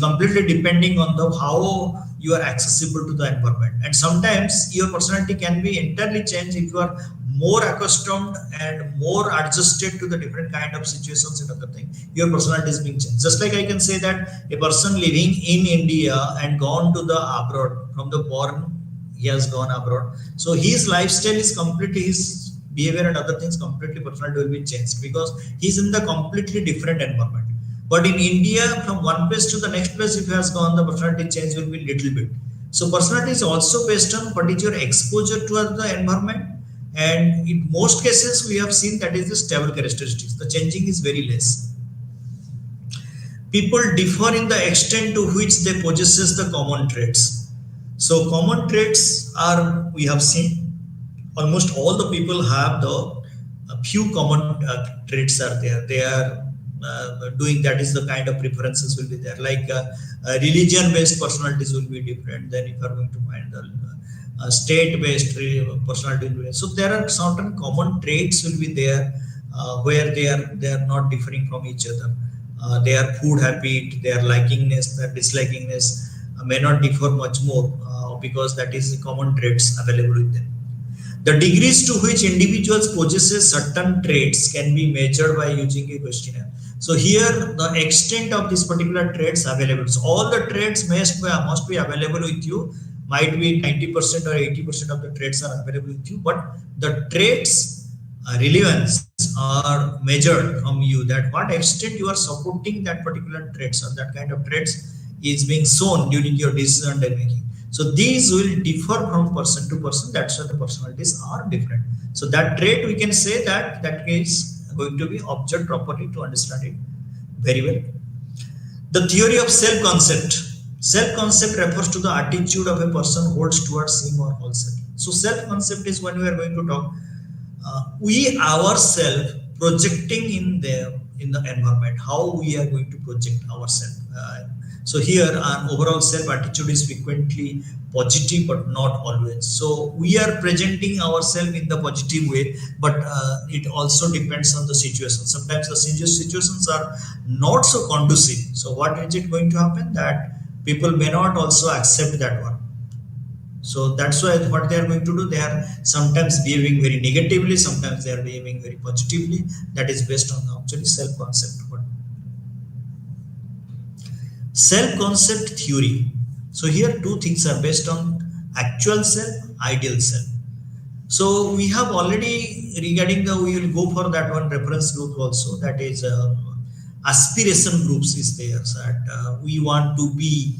completely depending on the how you are accessible to the environment. And sometimes your personality can be entirely changed if you are more accustomed and more adjusted to the different kind of situations and other thing. Your personality is being changed. Just like I can say that a person living in India and gone to the abroad, from the born he has gone abroad, so his lifestyle is completely, his behavior and other things completely, personality will be changed because he's in the completely different environment. But in India, from one place to the next place, if he has gone, the personality change will be little bit. So personality is also based on what is your exposure to the environment, and in most cases we have seen that is the stable characteristics. The changing is very less. People differ in the extent to which they possesses the common traits. So common traits are, we have seen, almost all the people have the few common traits are there. They are doing, that is the kind of preferences will be there. Like religion based personalities will be different than if you are going to find the state based personality will be. So there are certain common traits will be there where they are not differing from each other. Their food habit, their likingness, their dislikingness may not differ much more because that is the common traits available with them. The degrees to which individuals possesses certain traits can be measured by using a questionnaire. So here the extent of this particular traits available. So all the traits must be available with you. Might be 90% or 80% of the traits are available with you, but the traits relevance are measured from you, that what extent you are supporting that particular traits or that kind of traits is being shown during your decision making. So these will differ from person to person. That's why the personalities are different. So that trait we can say that is going to be observed properly to understand it very well. The theory of self-concept. Self-concept refers to the attitude of a person holds towards him or herself. So self-concept is when we are going to talk, we ourselves projecting in the environment, how we are going to project ourselves. So here an overall self attitude is frequently positive but not always. So we are presenting ourselves in the positive way, but it also depends on the situation. Sometimes the situations are not so conducive. So what is it going to happen, that people may not also accept that one. So that's why what they are going to do, they are sometimes behaving very negatively, sometimes they are behaving very positively. That is based on actually self concept. Self concept theory. So here two things are based on actual self, ideal self. So we have already regarding the, we will go for that one reference group also, that is aspiration groups is there. So that we want to be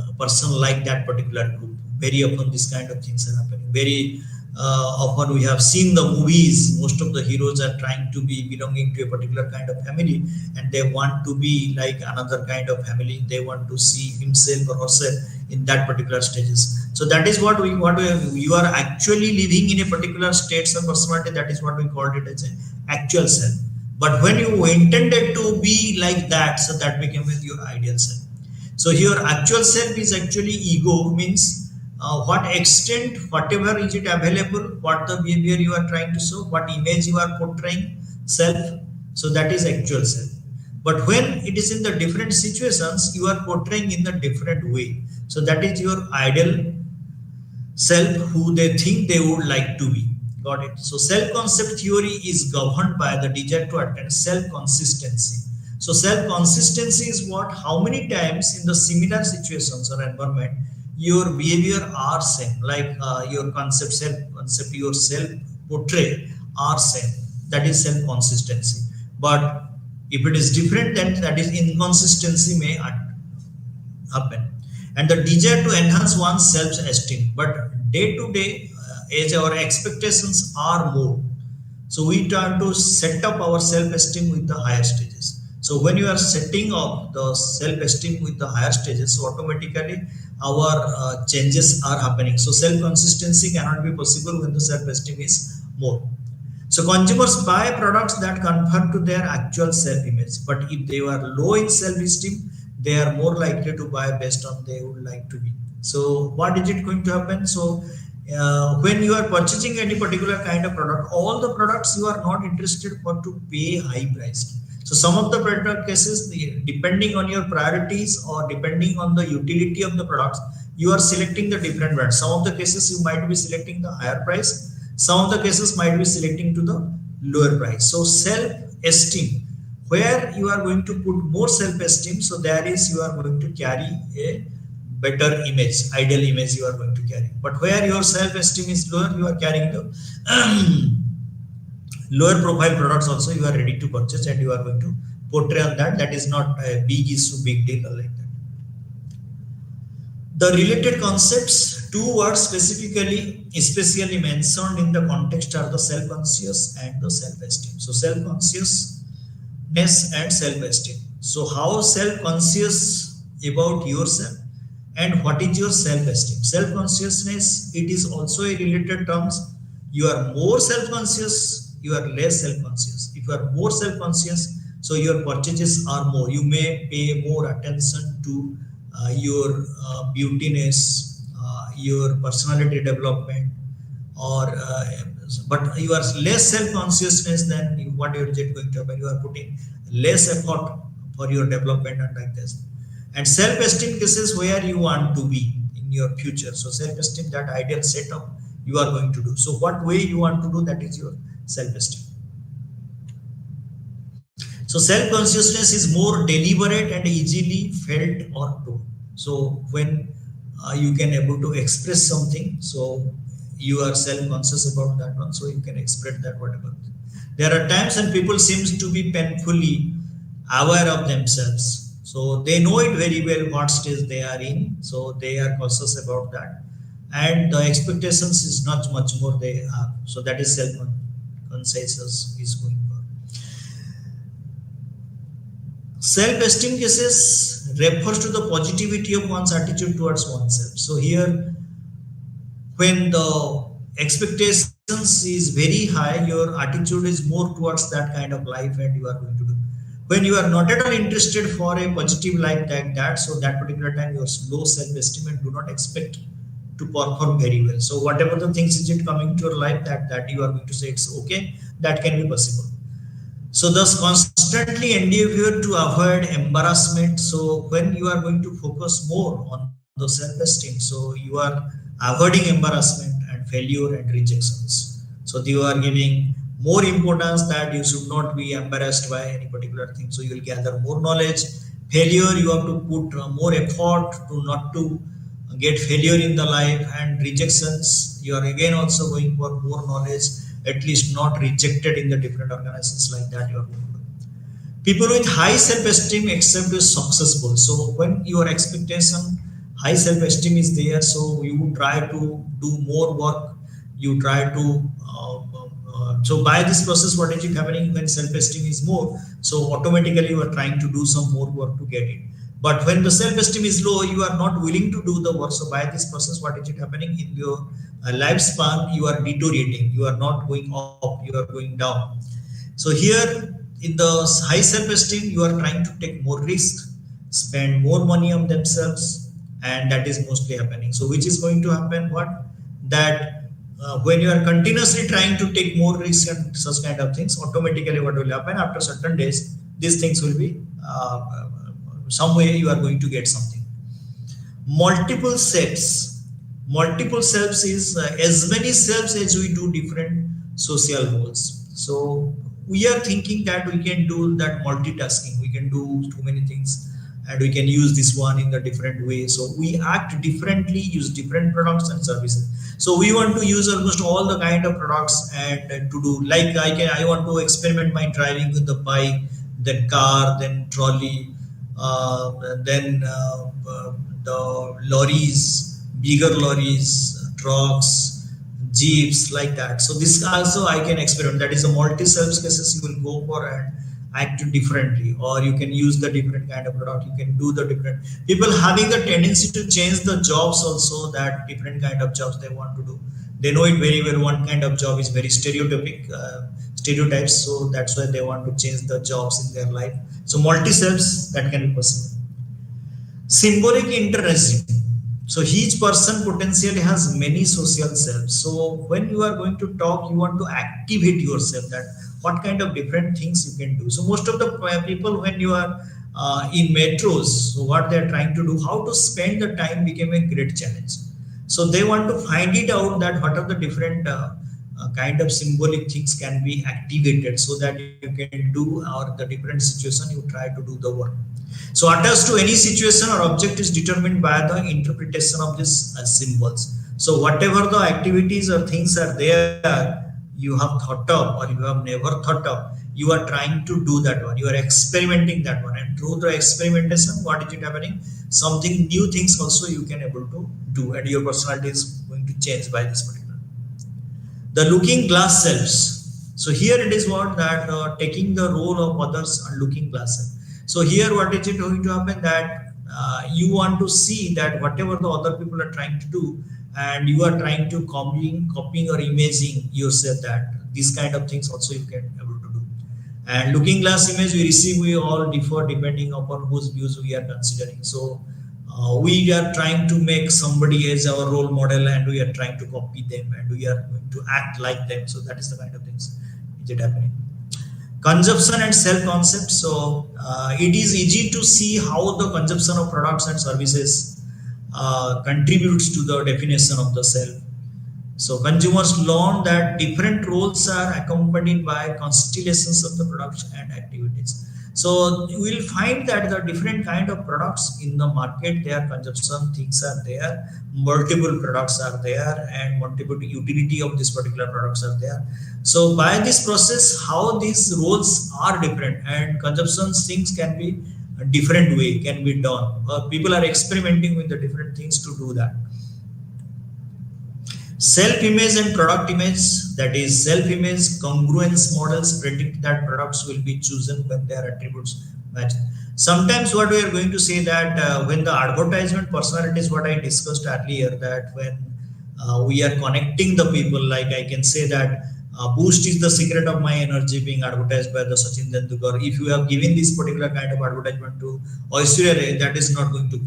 a person like that particular group. Very often this kind of things are happening. Very often we have seen the movies, most of the heroes are trying to be belonging to a particular kind of family, and they want to be like another kind of family. They want to see himself or herself in that particular stages. So that is what you are actually living in a particular state of personality. That is what we called it as an actual self. But when you intended to be like that, so that became your ideal self. So here actual self is actually ego, means what extent, whatever is it available, what the behavior you are trying to show, what image you are portraying self. So that is actual self. But when it is in the different situations, you are portraying in the different way. So that is your ideal self, who they think they would like to be. Got it? So self-concept theory is governed by the desire to attain self-consistency. So self-consistency is what, how many times in the similar situations or environment your behavior are same, like your concept, self concept, your self portray are same. That is self consistency. But if it is different, then that is inconsistency may happen. And the desire to enhance one's self esteem. But day to day, as our expectations are more, so we try to set up our self esteem with the higher stages. So when you are setting up the self esteem with the higher stages, so automatically our changes are happening. So self consistency cannot be possible when the self esteem is more. So consumers buy products that conform to their actual self image, but if they are low in self esteem, they are more likely to buy based on they would like to be. So what is it going to happen? So when you are purchasing any particular kind of product, all the products you are not interested for to pay high price. So some of the product cases, depending on your priorities or depending on the utility of the products, you are selecting the different brands. Some of the cases you might be selecting the higher price. Some of the cases might be selecting to the lower price. So self-esteem, where you are going to put more self-esteem, so there is you are going to carry a better image, ideal image you are going to carry. But where your self-esteem is lower, you are carrying the lower profile products also you are ready to purchase, and you are going to portray on that. That is not a big issue, big deal like that. The related concepts, two words specifically, especially mentioned in the context are the self-conscious and the self-esteem. So self-consciousness and self-esteem. So how self-conscious about yourself, and what is your self-esteem? Self-consciousness, it is also a related terms. You are more self-conscious, you are less self-conscious. If you are more self-conscious, so your purchases are more. You may pay more attention to your beautiness, your personality development, or but you are less self-consciousness than what you're just going to happen. You are putting less effort for your development and like this. And self-esteem, this is where you want to be in your future. So self-esteem, that ideal setup you are going to do. So what way you want to do, that is your self-esteem. So self-consciousness is more deliberate and easily felt or told. So when you can able to express something, so you are self-conscious about that one, so you can express that whatever. There are times when people seems to be painfully aware of themselves. So they know it very well what stage they are in. So they are cautious about that. And the expectations is not much more they have. So that is self-conscious is going for. Self-esteem cases refers to the positivity of one's attitude towards oneself. So here, when the expectations is very high, your attitude is more towards that kind of life, and you are going to do. When you are not at all interested for a positive life like that, so that particular time you are low self-esteem and do not expect to perform very well. So whatever the things is it coming to your life, that you are going to say it's okay, that can be possible. So thus constantly endeavor to avoid embarrassment. So when you are going to focus more on the self-esteem, so you are avoiding embarrassment and failure and rejections. So you are giving more importance that you should not be embarrassed by any particular thing. So you will gather more knowledge. Failure, you have to put more effort to not to get failure in the life, and rejections, you are again also going for more knowledge, at least not rejected in the different organizations like that you are going to do. People with high self-esteem accept is successful. So when your expectation, high self-esteem is there, so you try to do more work, you try to so by this process, what is happening when self-esteem is more, so automatically you are trying to do some more work to get it. But when the self-esteem is low, you are not willing to do the work. So by this process, what is it happening in your lifespan? You are deteriorating. You are not going up. You are going down. So here in the high self-esteem, you are trying to take more risk, spend more money on themselves, and that is mostly happening. So which is going to happen? What that when you are continuously trying to take more risk and such kind of things, automatically what will happen after certain days, these things will be some way you are going to get something. Multiple selves. Multiple selves is as many selves as we do different social roles. So we are thinking that we can do that multitasking. We can do too many things, and we can use this one in the different way. So we act differently, use different products and services. So we want to use almost all the kind of products and to do like I want to experiment my driving with the bike, then car, then trolley, then the lorries, bigger lorries, trucks, jeeps, like that. So this also I can experiment. That is a multi-self cases you will go for and act differently, or you can use the different kind of product. You can do the different people having the tendency to change the jobs also, that different kind of jobs they want to do. They know it very well. One kind of job is very stereotypes, so that's why they want to change the jobs in their life. So multi-selves, that can be possible. Symbolic interest. So each person potentially has many social selves. So when you are going to talk, you want to activate yourself, that what kind of different things you can do. So most of the people, when you are in metros, so what they are trying to do, how to spend the time became a great challenge. So they want to find it out, that what are the different kind of symbolic things can be activated, so that you can do, or the different situation you try to do the work. So attached to any situation or object is determined by the interpretation of these symbols. So whatever the activities or things are there, you have thought of or you have never thought of, you are trying to do that one. You are experimenting that one, and through the experimentation, what is it happening? Something new things also you can able to do, and your personality is going to change by this particular. The looking glass selves. So here it is what that taking the role of others and looking glass self. So here what is it going to happen, that you want to see that whatever the other people are trying to do, and you are trying to copying or imaging yourself, that these kind of things also you can able to do. And looking glass image we receive, we all differ depending upon whose views we are considering. So we are trying to make somebody as our role model, and we are trying to copy them, and we are going to act like them. So that is the kind of things which is happening. Consumption and self concept. So it is easy to see how the consumption of products and services contributes to the definition of the self. So consumers learn that different roles are accompanied by constellations of the products and activities. So you will find that the different kind of products in the market, their consumption things are there, multiple products are there, and multiple utility of this particular products are there. So by this process, how these roles are different, and consumption things can be a different way can be done. People are experimenting with the different things to do that. Self-image and product image, that is self-image congruence models predict that products will be chosen when their attributes match. Sometimes what we are going to say that when the advertisement personality is what I discussed earlier, that when we are connecting the people, like I can say that Boost is the secret of my energy being advertised by the Sachin Tendulkar. If you have given this particular kind of advertisement to Oyster Ray, that is not going to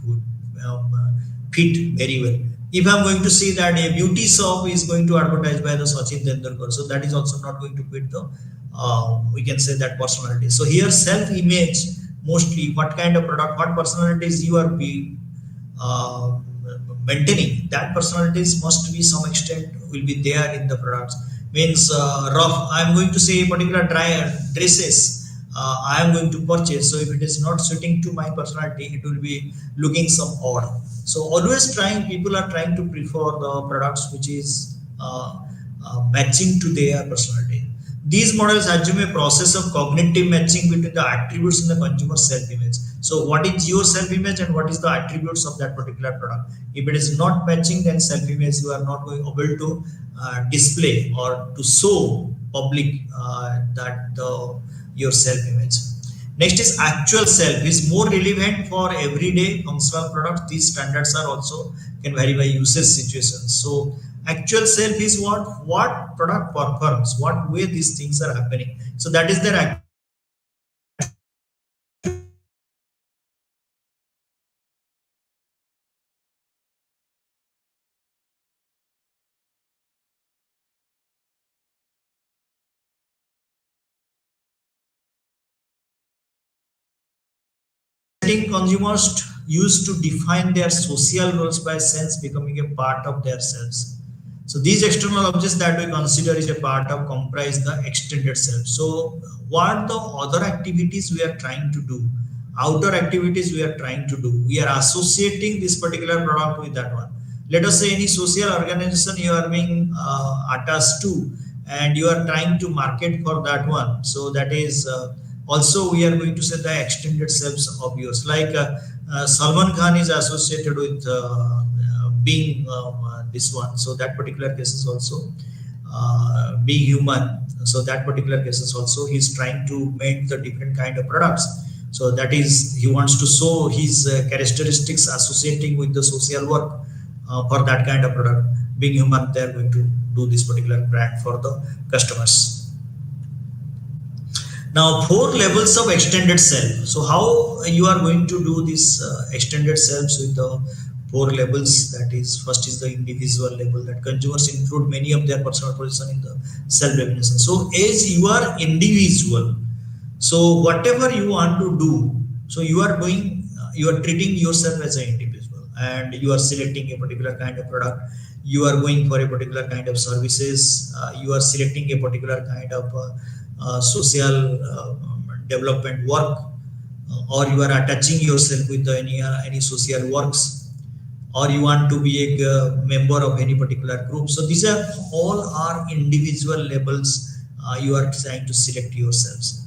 fit very well. If I'm going to see that a beauty shop is going to advertise by the Sachin Tendulkar, so that is also not going to fit the we can say that personality. So here self-image, mostly what kind of product, what personalities you are be uh, maintaining, that personalities must be some extent will be there in the products. Means rough, I'm going to say particular dresses I am going to purchase. So if it is not suiting to my personality, it will be looking some odd. So always trying, people are trying to prefer the products which is matching to their personality. These models assume a process of cognitive matching between the attributes in the consumer self-image. So what is your self-image and what is the attributes of that particular product? If it is not matching, then self-image you are not going able to display or to show public that the your self-image. Next is actual self is more relevant for everyday functional products. These standards are also can vary by usage situations. So actual self is what product performs, what way these things are happening. So that is their setting consumers used to define their social roles by sense becoming a part of their selves. So these external objects that we consider is a part of comprise the extended self. So what the other activities we are trying to do, outer activities we are trying to do, we are associating this particular product with that one. Let us say any social organization you are being attached to, and you are trying to market for that one. So that is also we are going to say the extended selves of yours. Like Salman Khan is associated with being this one. So that particular case is also being human. So that particular case is also he's trying to make the different kind of products. So that is he wants to show his characteristics associating with the social work for that kind of product. Being human, they are going to do this particular brand for the customers. Now, four levels of extended self. So, how you are going to do this extended selves with the four levels? That is, first is the individual level that consumers include many of their personal position in the self definition. So, as you are individual, so whatever you want to do, so you are doing, you are treating yourself as an individual, and you are selecting a particular kind of product. You are going for a particular kind of services. You are selecting a particular kind of social development work, or you are attaching yourself with any social works, or you want to be a member of any particular group. So these are all are individual levels you are trying to select yourselves,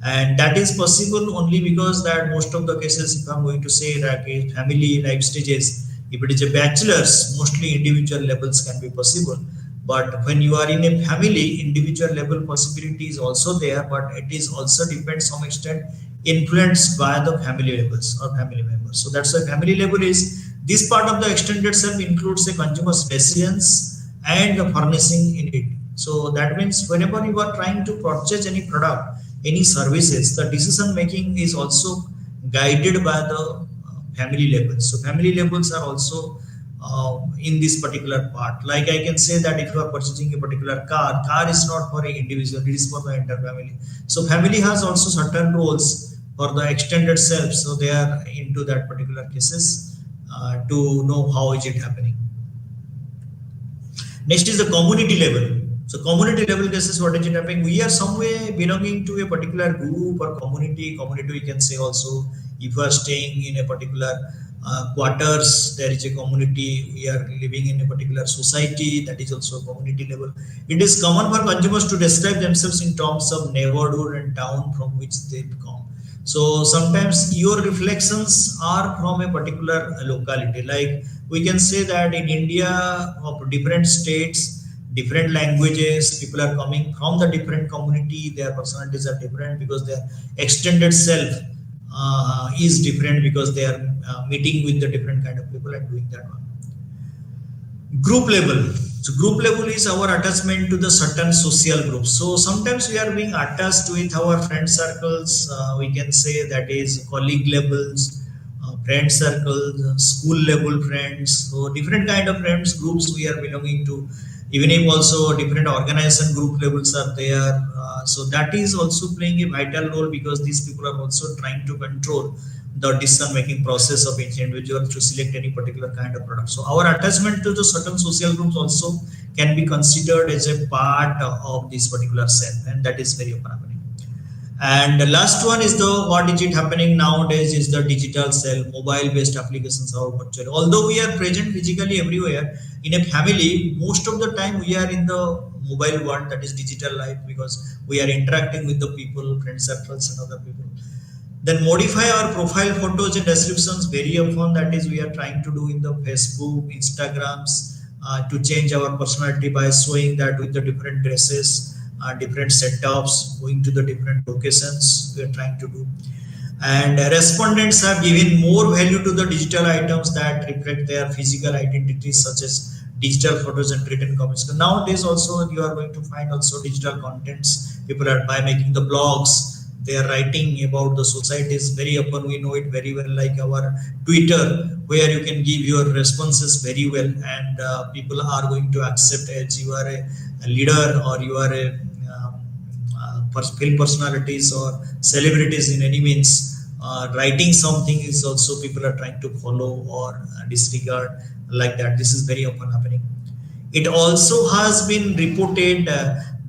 and that is possible only because that most of the cases, if I'm going to say that a family life stages, if it is a bachelor's, mostly individual levels can be possible. But when you are in a family, individual level possibility is also there, but it is also depends some extent influenced by the family labels or family members. So that's why family label is this part of the extended self includes a consumer's decisions and the furnishing in it. So that means whenever you are trying to purchase any product, any services, the decision making is also guided by the family labels. So family labels are also in this particular part. Like I can say that if you are purchasing a particular car is not for an individual, it is for the entire family. So family has also certain roles for the extended self. So they are into that particular cases to know how is it happening. Next is the community level. So community level cases, what is it happening? We are somewhere belonging to a particular group or community. Community we can say also if you are staying in a particular quarters, there is a community. We are living in a particular society, that is also a community level. It is common for consumers to describe themselves in terms of neighborhood and town from which they come. So sometimes your reflections are from a particular locality. Like we can say that in India, of different states, different languages, people are coming from the different community. Their personalities are different because their extended self is different because they are meeting with the different kind of people and doing that one. Group level. So group level is our attachment to the certain social groups. So sometimes we are being attached with our friend circles. We can say that is colleague levels, friend circles, school level friends. So different kind of friends groups we are belonging to. Even if also different organization group levels are there. So that is also playing a vital role because these people are also trying to control the decision making process of each individual to select any particular kind of product. So our attachment to the certain social groups also can be considered as a part of this particular self, and that is very often happening. And the last one is the what is it happening nowadays is the digital self, mobile based applications are virtual. Although we are present physically everywhere in a family, most of the time we are in the mobile world, that is digital life, because we are interacting with the people, friend circles and other people. Then modify our profile photos and descriptions very often, that is we are trying to do in the Facebook, Instagrams, to change our personality by showing that with the different dresses, different setups, going to the different locations we are trying to do. And respondents have given more value to the digital items that reflect their physical identities, such as digital photos and written comments. So nowadays also you are going to find also digital contents. People are by making the blogs, they are writing about the societies. Very often we know it very well, like our Twitter, where you can give your responses very well, and people are going to accept as you are a leader or you are a film personalities or celebrities in any means. Writing something is also people are trying to follow or disregard, like that. This is very often happening. It also has been reported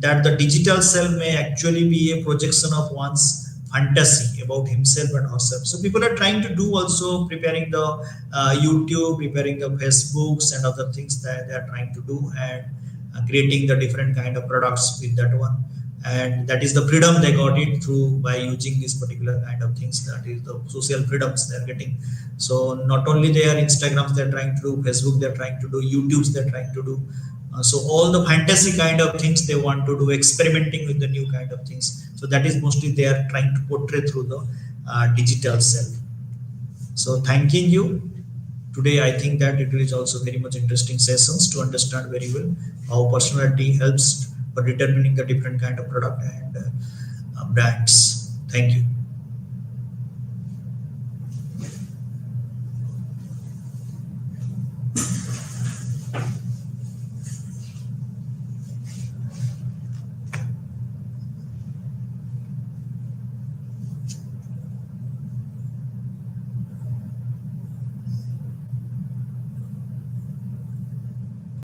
that the digital self may actually be a projection of one's fantasy about himself and herself. So people are trying to do also preparing the YouTube, preparing the Facebooks and other things that they are trying to do, and creating the different kind of products with that one. And that is the freedom they got it through by using this particular kind of things. That is the social freedoms they are getting. So not only they are Instagrams they're trying to do, Facebook they're trying to do, YouTubes they're trying to do. So all the fantasy kind of things they want to do, experimenting with the new kind of things. So that is mostly they are trying to portray through the digital self. So thanking you. Today I think that it is also very much interesting sessions to understand very well how personality helps for determining the different kind of product and brands. Thank you.